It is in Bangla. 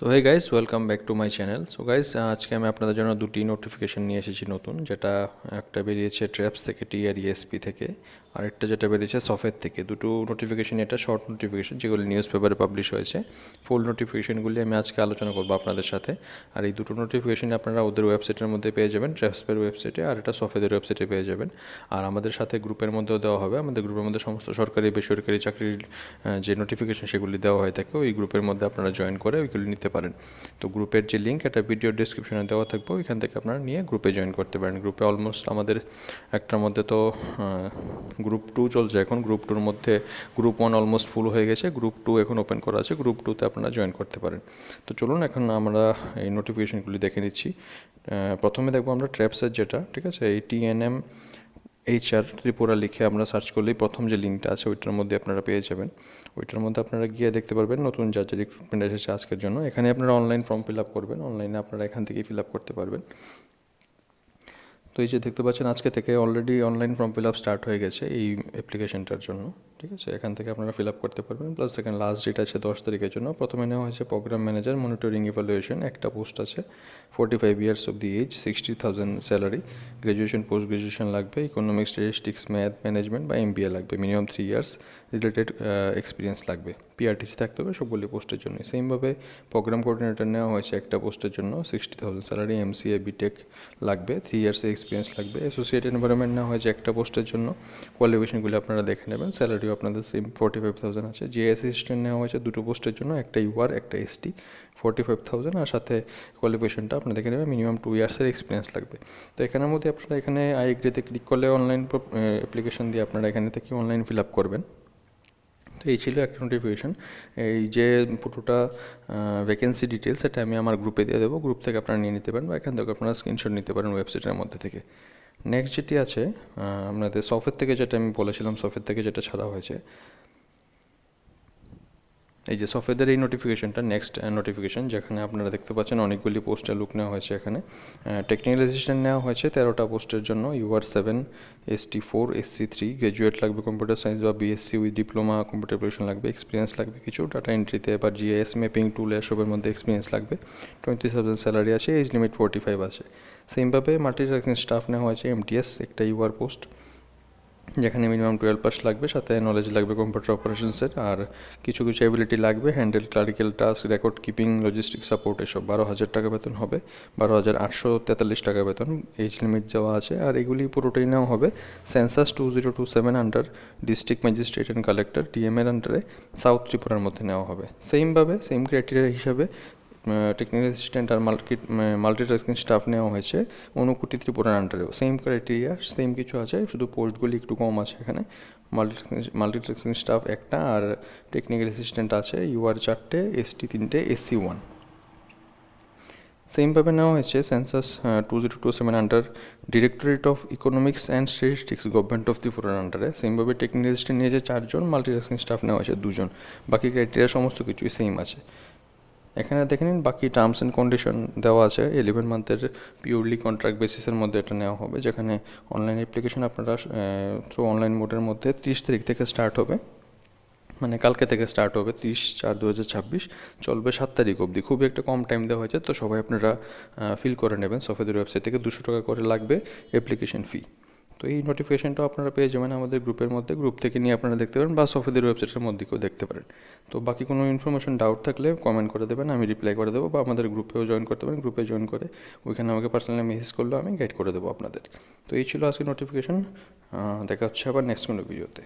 So hey guys, welcome back to my channel. So guys, আজকে আমি আপনাদের জন্য দুটি নোটিফিকেশন নিয়ে এসেছি নতুন, যেটা একটা বেরিয়েছে ট্র্যাপস থেকে, টিআরইএসপি থেকে, আরেকটা যেটা বেরিয়েছে সফের থেকে। দুটো নোটিফিকেশন, এটা শর্ট নোটিফিকেশন যেগুলি নিউজ পেপারে পাবলিশ হয়েছে। ফুল নোটিফিকেশনগুলি আমি আজকে আলোচনা করবো আপনাদের সাথে। আর এই দুটো নোটিফিকেশন আপনারা ওদের ওয়েবসাইটের মধ্যে পেয়ে যাবেন, ট্র্যাপসের ওয়েবসাইটে, আর এটা সফেদের ওয়েবসাইটে পেয়ে যাবেন। আর আমাদের সাথে গ্রুপের মধ্যেও দেওয়া হবে। আমাদের গ্রুপের মধ্যে সমস্ত সরকারি বেসরকারি চাকরির যে নোটিফিকেশন সেগুলি দেওয়া হয়ে থাকে। ওই গ্রুপের মধ্যে আপনারা জয়েন করে ওইগুলি নিতে পারেন। তো গ্রুপের যে লিঙ্ক, এটা ভিডিও ডিসক্রিপশনে দেওয়া থাকবে, ওইখান থেকে আপনারা নিয়ে গ্রুপে জয়েন করতে পারেন। গ্রুপে অলমোস্ট আমাদের একটার মধ্যে তো গ্রুপ 2 চলছে এখন। গ্রুপ 2-র মধ্যে গ্রুপ 1 অলমোস্ট ফুল হয়ে গেছে, গ্রুপ 2 এখন ওপেন করা আছে। গ্রুপ 2-তে আপনারা জয়েন করতে পারেন। তো চলুন এখন আমরা এই নোটিফিকেশনগুলি দেখে নিচ্ছি। প্রথমে দেখবো আমরা ট্র্যাপসের যেটা, ঠিক আছে, এই TNM HR ত্রিপুরা লিখে আমরা সার্চ করলেই প্রথম যে লিঙ্কটা আছে ওইটার মধ্যে আপনারা পেয়ে যাবেন। ওইটার মধ্যে আপনারা গিয়ে দেখতে পারবেন নতুন যা যা রিক্রুটমেন্ট এসেছে আজকের জন্য। এখানে আপনারা অনলাইন ফর্ম ফিল আপ করবেন, অনলাইনে আপনারা এখান থেকেই ফিল আপ করতে পারবেন। তো এই যে দেখতে পাচ্ছেন, আজকে থেকে already online form fill up start হয়ে গেছে এই অ্যাপ্লিকেশনটার জন্য, ঠিক আছে। এখান থেকে আপনারা ফিল আপ করতে পারবেন। প্লাস এখানে লাস্ট ডেট আছে 10 তারিখের জন্য। প্রথমে নেওয়া হয়েছে প্রোগ্রাম ম্যানেজার মনিটরিং ইভ্যালুয়েশন, একটা পোস্ট আছে, 45 years of the age, 60,000 salary, graduation post graduation লাগবে, ইকোনমিক্স স্ট্যাটিস্টিক্স ম্যাথ ম্যানেজমেন্ট বা MBA লাগবে, মিনিমাম 3 ইয়ার্স রিলেটেড এক্সপিরিয়েন্স লাগবে, PRTC থাকতে হবে সবগুলি পোস্টের জন্য। সেমভাবে প্রোগ্রাম কোঅর্ডিনেটর নেওয়া হয়েছে একটা পোস্টের জন্য, 60,000 স্যালারি, MCA BTech লাগবে, 3 ইয়ার্স এক্সপিরিয়েন্স লাগবে। অ্যাসোসিয়েট এনভায়রনমেন্ট নেওয়া হয়েছে একটা পোস্টের জন্য, কোয়ালিফিকেশনগুলো আপনারা দেখে নেবেন। স্যালারিও আপনাদের সেম 45,000 আছে। জিএস অ্যাসিস্ট্যান্ট নেওয়া হয়েছে দুটো পোস্টের জন্য, একটা UR একটা ST, 45,000, আর সাথে কোয়ালিফিকেশনটা আপনারা দেখে নেবেন, মিনিমাম 2 ইয়ার্সের এক্সপিরিয়েন্স লাগবে। তো এখানের মধ্যে আপনারা এখানে আই এগ্রিতে ক্লিক করলে অনলাইন অ্যাপ্লিকেশন দিয়ে আপনারা এখানে থেকে অনলাইন ফিল আপ করবেন। তো এই ছিল একটা নোটিফিকেশন। এই যে পুরোটা ভ্যাকেন্সি ডিটেলস, এটা আমি আমার গ্রুপে দিয়ে দেবো। গ্রুপ থেকে আপনারা নিয়ে নিতে পারেন বা এখান থেকে আপনারা স্ক্রিনশট নিতে পারেন ওয়েবসাইটের মধ্যে থেকে। নেক্সট যেটি আছে আপনাদের সফের থেকে, যেটা আমি বলেছিলাম সফের থেকে যেটা ছাড়া হয়েছে, এই যে সফেদের এই নোটিফিকেশনটা নেক্সট নোটিফিকেশন, যেখানে আপনারা দেখতে পাচ্ছেন অনেকগুলি পোস্টের লুক নেওয়া হয়েছে। এখানে টেকনিক্যাল অ্যাসিস্ট্যান্ট নেওয়া হয়েছে 13টা পোস্টের জন্য, UR 7, ST 4, SC 3, গ্র্যাজুয়েট লাগবে কম্পিউটার সায়েন্স বা BSc with diploma computer application লাগবে, এক্সপিরিয়েন্স লাগবে কিছু, ডাটা এন্ট্রিতে বা GIS ম্যাপিং টুল এসবের মধ্যে এক্সপিরিয়েন্স লাগবে, 20,000 স্যালারি আছে, এজ লিমিট 45 আছে। সেমভাবে মাল্টিটাস্কিং স্টাফ নেওয়া হয়েছে MTS, একটা UR পোস্ট, যেখানে মিনিমাম 12 পাস লাগবে, সাথে নলেজ লাগবে কম্পিউটার অপারেশনসের, আর কিছু কিছু অ্যাবিলিটি লাগবে, handle clerical task, record keeping, logistic support, এসব। 12,000 টাকা বেতন হবে, 12,843 টাকা বেতন, এজ লিমিট দেওয়া আছে। আর এগুলি পুরোটাই নেওয়া হবে census 2027 under district magistrate and collector, DM এর আন্ডারে, সাউথ ত্রিপুরার মধ্যে নেওয়া হবে। সেমভাবে সেম ক্রাইটেরিয়া হিসাবে টেকনিক্যাল অ্যাসিস্ট্যান্ট আর মাল্টিটাস্কিং স্টাফ নেওয়া হয়েছে ঊনকোটি ত্রিপুরার আন্ডারেও। সেম ক্রাইটেরিয়া সেম কিছু আছে, শুধু পোস্টগুলি একটু কম আছে এখানে। মাল্টিটাস্কিং স্টাফ একটা, আর টেকনিক্যাল অ্যাসিস্ট্যান্ট আছে UR 4টে, ST 3টে, SC 1। সেমভাবে নেওয়া হয়েছে census 2027 under directorate of economics and statistics, government of ত্রিপুরার আন্ডারে। সেমভাবে টেকনিক্যাল অ্যাসিস্ট্যান্ট নিয়েছে 4 জন, মাল্টিটাস্কিং স্টাফ নেওয়া হয়েছে 2 জন। বাকি ক্রাইটেরিয়া সমস্ত কিছুই সেম আছে। এখানে দেখে নিন, বাকি টার্মস অ্যান্ড কন্ডিশন দেওয়া আছে। 11 মান্থের পিওরলি কন্ট্রাক্ট বেসিসের মধ্যে এটা নেওয়া হবে, যেখানে অনলাইন অ্যাপ্লিকেশন আপনারা থ্রু অনলাইন মোডের মধ্যে 30 তারিখ থেকে স্টার্ট হবে, মানে কালকে থেকে স্টার্ট হবে, 30/4/2026, চলবে 7 তারিখ অবধি। খুবই একটা কম টাইম দেওয়া হয়েছে, তো সবাই আপনারা ফিল করে নেবেন। সফেদের ওয়েবসাইট থেকে 200 টাকা করে লাগবে অ্যাপ্লিকেশন ফি। তো এই নোটিফিকেশনটাও আপনারা পেয়ে যাবেন আমাদের গ্রুপের মধ্যে, গ্রুপ থেকে নিয়ে আপনারা দেখতে পারেন, বা সফেদের ওয়েবসাইটের মধ্যে কেউ দেখতে পারেন। তো বাকি কোনো ইনফরমেশন ডাউট থাকলে কমেন্ট করে দেবেন, আমি রিপ্লাই করে দেবো, বা আমাদের গ্রুপেও জয়েন করতে পারেন। গ্রুপে জয়েন করে ওইখানে আমাকে পার্সোনালি মেসেজ করলেও আমি গাইড করে দেবো আপনাদের। তো এই ছিল আজকে নোটিফিকেশন। দেখা হচ্ছে আবার নেক্সট কোনো ভিডিওতে।